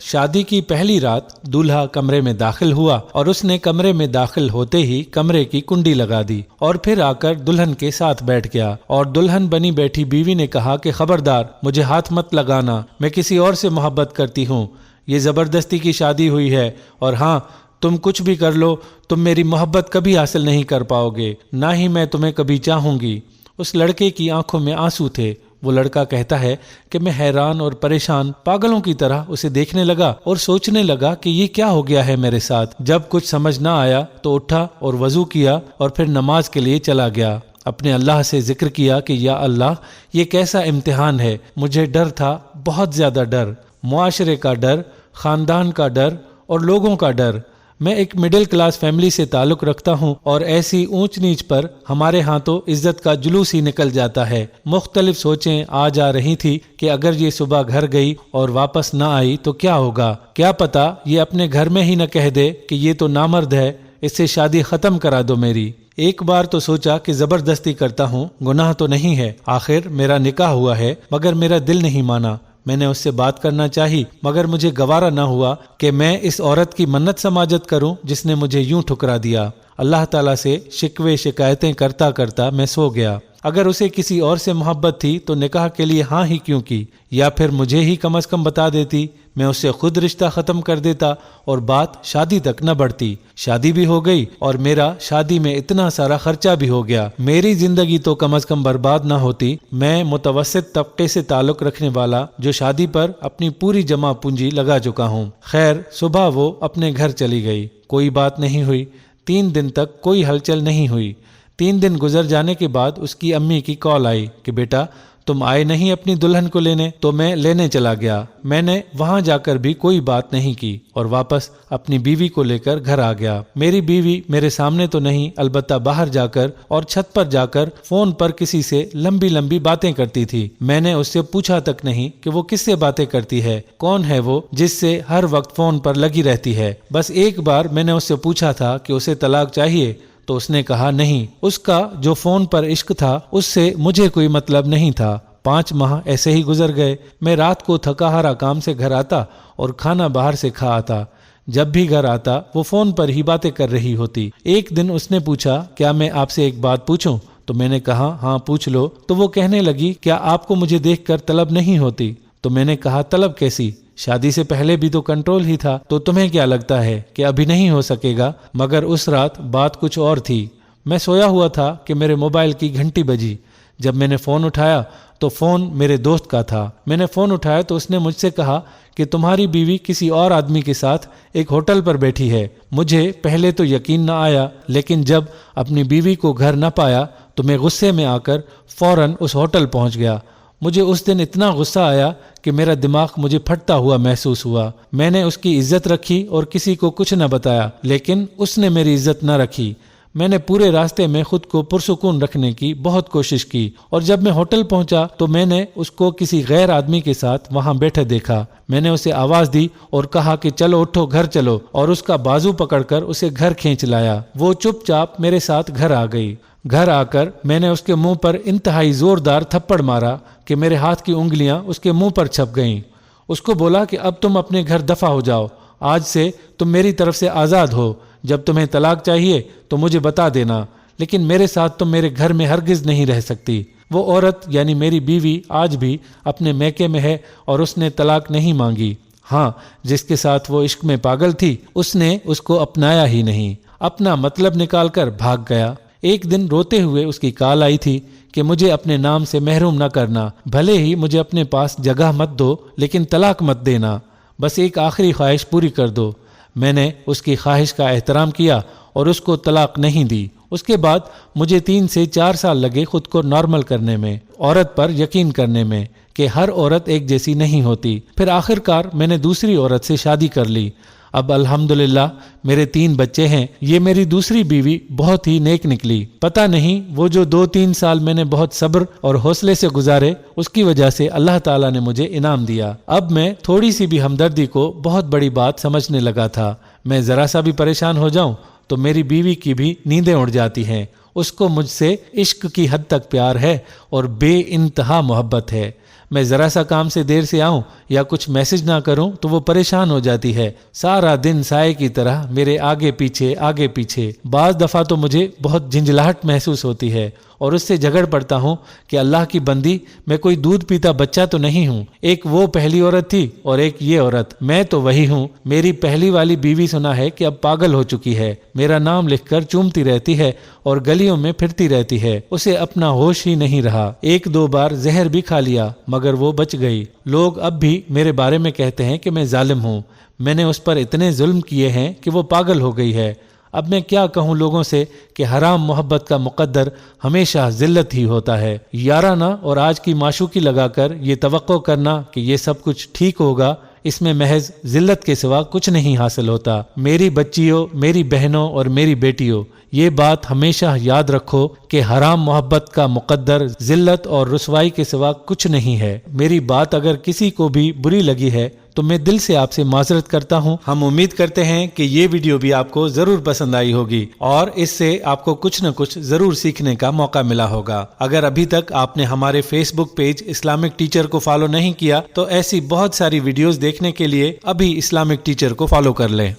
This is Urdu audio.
شادی کی پہلی رات دولہا کمرے میں داخل ہوا اور اس نے کمرے میں داخل ہوتے ہی کمرے کی کنڈی لگا دی اور پھر آ کر دلہن کے ساتھ بیٹھ گیا، اور دلہن بنی بیٹھی بیوی نے کہا کہ خبردار، مجھے ہاتھ مت لگانا، میں کسی اور سے محبت کرتی ہوں، یہ زبردستی کی شادی ہوئی ہے، اور ہاں تم کچھ بھی کر لو، تم میری محبت کبھی حاصل نہیں کر پاؤ گے، نہ ہی میں تمہیں کبھی چاہوں گی۔ اس لڑکے کی آنکھوں میں آنسو تھے۔ وہ لڑکا کہتا ہے کہ میں حیران اور پریشان پاگلوں کی طرح اسے دیکھنے لگا اور سوچنے لگا کہ یہ کیا ہو گیا ہے میرے ساتھ۔ جب کچھ سمجھ نہ آیا تو اٹھا اور وضو کیا اور پھر نماز کے لیے چلا گیا۔ اپنے اللہ سے ذکر کیا کہ یا اللہ، یہ کیسا امتحان ہے، مجھے ڈر تھا، بہت زیادہ ڈر، معاشرے کا ڈر، خاندان کا ڈر اور لوگوں کا ڈر۔ میں ایک مڈل کلاس فیملی سے تعلق رکھتا ہوں اور ایسی اونچ نیچ پر ہمارے ہاں تو عزت کا جلوس ہی نکل جاتا ہے۔ مختلف سوچیں آ جا رہی تھی کہ اگر یہ صبح گھر گئی اور واپس نہ آئی تو کیا ہوگا، کیا پتا یہ اپنے گھر میں ہی نہ کہہ دے کہ یہ تو نامرد ہے، اس سے شادی ختم کرا دو میری۔ ایک بار تو سوچا کہ زبردستی کرتا ہوں، گناہ تو نہیں ہے، آخر میرا نکاح ہوا ہے، مگر میرا دل نہیں مانا۔ میں نے اس سے بات کرنا چاہی، مگر مجھے گوارا نہ ہوا کہ میں اس عورت کی منت سماجت کروں جس نے مجھے یوں ٹھکرا دیا۔ اللہ تعالیٰ سے شکوے شکایتیں کرتا کرتا میں سو گیا۔ اگر اسے کسی اور سے محبت تھی تو نکاح کے لیے ہاں ہی کیوں کی، یا پھر مجھے ہی کم از کم بتا دیتی، میں اس سے خود رشتہ ختم کر دیتا اور بات شادی تک نہ بڑھتی۔ شادی بھی ہو گئی اور میرا شادی میں اتنا سارا خرچہ بھی ہو گیا، میری زندگی تو کم از کم برباد نہ ہوتی۔ میں متوسط طبقے سے تعلق رکھنے والا جو شادی پر اپنی پوری جمع پونجی لگا چکا ہوں۔ خیر، صبح وہ اپنے گھر چلی گئی، کوئی بات نہیں ہوئی، 3 دن تک کوئی ہلچل نہیں ہوئی۔ 3 دن گزر جانے کے بعد اس کی امی کی کال آئی کہ بیٹا تم آئے نہیں اپنی دلہن کو لینے، تو میں لینے چلا گیا۔ میں نے وہاں جا کر بھی کوئی بات نہیں کی اور واپس اپنی بیوی کو لے کر گھر آ گیا۔ میری بیوی میرے سامنے تو نہیں، البتہ باہر جا کر اور چھت پر جا کر فون پر کسی سے لمبی لمبی باتیں کرتی تھی۔ میں نے اس سے پوچھا تک نہیں کہ وہ کس سے باتیں کرتی ہے، کون ہے وہ جس سے ہر وقت فون پر لگی رہتی ہے۔ بس ایک بار میں نے اس سے پوچھا تھا کہ اسے طلاق چاہیے، تو اس نے کہا نہیں، اس کا جو فون پر عشق تھا اس سے مجھے کوئی مطلب نہیں تھا۔ 5 ماہ ایسے ہی گزر گئے۔ میں رات کو تھکا ہارا کام سے گھر آتا اور کھانا باہر سے کھا آتا۔ جب بھی گھر آتا وہ فون پر ہی باتیں کر رہی ہوتی۔ ایک دن اس نے پوچھا کیا میں آپ سے ایک بات پوچھوں؟ تو میں نے کہا ہاں پوچھ لو۔ تو وہ کہنے لگی کیا آپ کو مجھے دیکھ کر طلب نہیں ہوتی؟ تو میں نے کہا طلب کیسی؟ شادی سے پہلے بھی تو کنٹرول ہی تھا، تو تمہیں کیا لگتا ہے کہ ابھی نہیں ہو سکے گا؟ مگر اس رات بات کچھ اور تھی۔ میں سویا ہوا تھا کہ میرے موبائل کی گھنٹی بجی۔ جب میں نے فون اٹھایا تو فون میرے دوست کا تھا۔ میں نے فون اٹھایا تو اس نے مجھ سے کہا کہ تمہاری بیوی کسی اور آدمی کے ساتھ ایک ہوٹل پر بیٹھی ہے۔ مجھے پہلے تو یقین نہ آیا، لیکن جب اپنی بیوی کو گھر نہ پایا تو میں غصے میں آ کر فوراً اس ہوٹل پہنچ گیا۔ مجھے اس دن اتنا غصہ آیا کہ میرا دماغ مجھے پھٹتا ہوا محسوس ہوا۔ میں نے اس کی عزت رکھی اور کسی کو کچھ نہ بتایا، لیکن اس نے میری عزت نہ رکھی۔ میں نے پورے راستے میں خود کو پرسکون رکھنے کی بہت کوشش کی، اور جب میں ہوٹل پہنچا تو میں نے اس کو کسی غیر آدمی کے ساتھ وہاں بیٹھے دیکھا۔ میں نے اسے آواز دی اور کہا کہ چلو اٹھو گھر چلو، اور اس کا بازو پکڑ کر اسے گھر کھینچ لایا۔ وہ چپ چاپ میرے ساتھ گھر آ گئی۔ گھر آ کر میں نے اس کے منہ پر انتہائی زوردار تھپڑ مارا کہ میرے ہاتھ کی انگلیاں اس کے منہ پر چھپ گئیں۔ اس کو بولا کہ اب تم اپنے گھر دفع ہو جاؤ، آج سے تم میری طرف سے آزاد ہو، جب تمہیں طلاق چاہیے تو مجھے بتا دینا، لیکن میرے ساتھ تم میرے گھر میں ہرگز نہیں رہ سکتی۔ وہ عورت یعنی میری بیوی آج بھی اپنے میکے میں ہے اور اس نے طلاق نہیں مانگی۔ ہاں، جس کے ساتھ وہ عشق میں پاگل تھی اس نے اس کو اپنایا ہی نہیں، اپنا مطلب نکال کر بھاگ گیا۔ ایک دن روتے ہوئے اس کی کال آئی تھی کہ مجھے اپنے نام سے محروم نہ کرنا، بھلے ہی مجھے اپنے پاس جگہ مت دو لیکن طلاق مت دینا، بس ایک آخری خواہش پوری کر دو۔ میں نے اس کی خواہش کا احترام کیا اور اس کو طلاق نہیں دی۔ اس کے بعد مجھے 3 سے 4 سال لگے خود کو نارمل کرنے میں، عورت پر یقین کرنے میں کہ ہر عورت ایک جیسی نہیں ہوتی۔ پھر آخر کار میں نے دوسری عورت سے شادی کر لی۔ اب الحمدللہ میرے 3 بچے ہیں۔ یہ میری دوسری بیوی بہت ہی نیک نکلی۔ پتہ نہیں وہ جو 2-3 سال میں نے بہت صبر اور حوصلے سے گزارے، اس کی وجہ سے اللہ تعالیٰ نے مجھے انعام دیا۔ اب میں تھوڑی سی بھی ہمدردی کو بہت بڑی بات سمجھنے لگا تھا۔ میں ذرا سا بھی پریشان ہو جاؤں تو میری بیوی کی بھی نیندیں اڑ جاتی ہیں۔ اس کو مجھ سے عشق کی حد تک پیار ہے اور بے انتہا محبت ہے۔ میں ذرا سا کام سے دیر سے آؤں یا کچھ میسج نہ کروں تو وہ پریشان ہو جاتی ہے، سارا دن سائے کی طرح میرے آگے پیچھے۔ بعض دفعہ تو مجھے بہت جھنجھلاہٹ محسوس ہوتی ہے اور اس سے جھگڑ پڑتا ہوں کہ اللہ کی بندی، میں کوئی دودھ پیتا بچہ تو نہیں ہوں۔ ایک وہ پہلی عورت تھی اور ایک یہ عورت، میں تو وہی ہوں۔ میری پہلی والی بیوی سنا ہے کہ اب پاگل ہو چکی ہے، میرا نام لکھ کر چومتی رہتی ہے اور گلیوں میں پھرتی رہتی ہے، اسے اپنا ہوش ہی نہیں رہا۔ ایک دو بار زہر بھی کھا لیا مگر وہ بچ گئی۔ لوگ اب بھی میرے بارے میں کہتے ہیں کہ میں ظالم ہوں، میں نے اس پر اتنے ظلم کیے ہیں کہ وہ پاگل ہو گئی ہے۔ اب میں کیا کہوں لوگوں سے کہ حرام محبت کا مقدر ہمیشہ ذلت ہی ہوتا ہے۔ یارانہ اور آج کی معشوقی لگا کر یہ توقع کرنا کہ یہ سب کچھ ٹھیک ہوگا، اس میں محض ذلت کے سوا کچھ نہیں حاصل ہوتا۔ میری بچیوں، میری بہنوں اور میری بیٹیوں، یہ بات ہمیشہ یاد رکھو کہ حرام محبت کا مقدر ذلت اور رسوائی کے سوا کچھ نہیں ہے۔ میری بات اگر کسی کو بھی بری لگی ہے تو میں دل سے آپ سے معذرت کرتا ہوں۔ ہم امید کرتے ہیں کہ یہ ویڈیو بھی آپ کو ضرور پسند آئی ہوگی اور اس سے آپ کو کچھ نہ کچھ ضرور سیکھنے کا موقع ملا ہوگا۔ اگر ابھی تک آپ نے ہمارے فیس بک پیج اسلامک ٹیچر کو فالو نہیں کیا تو ایسی بہت ساری ویڈیوز دیکھنے کے لیے ابھی اسلامک ٹیچر کو فالو کر لیں۔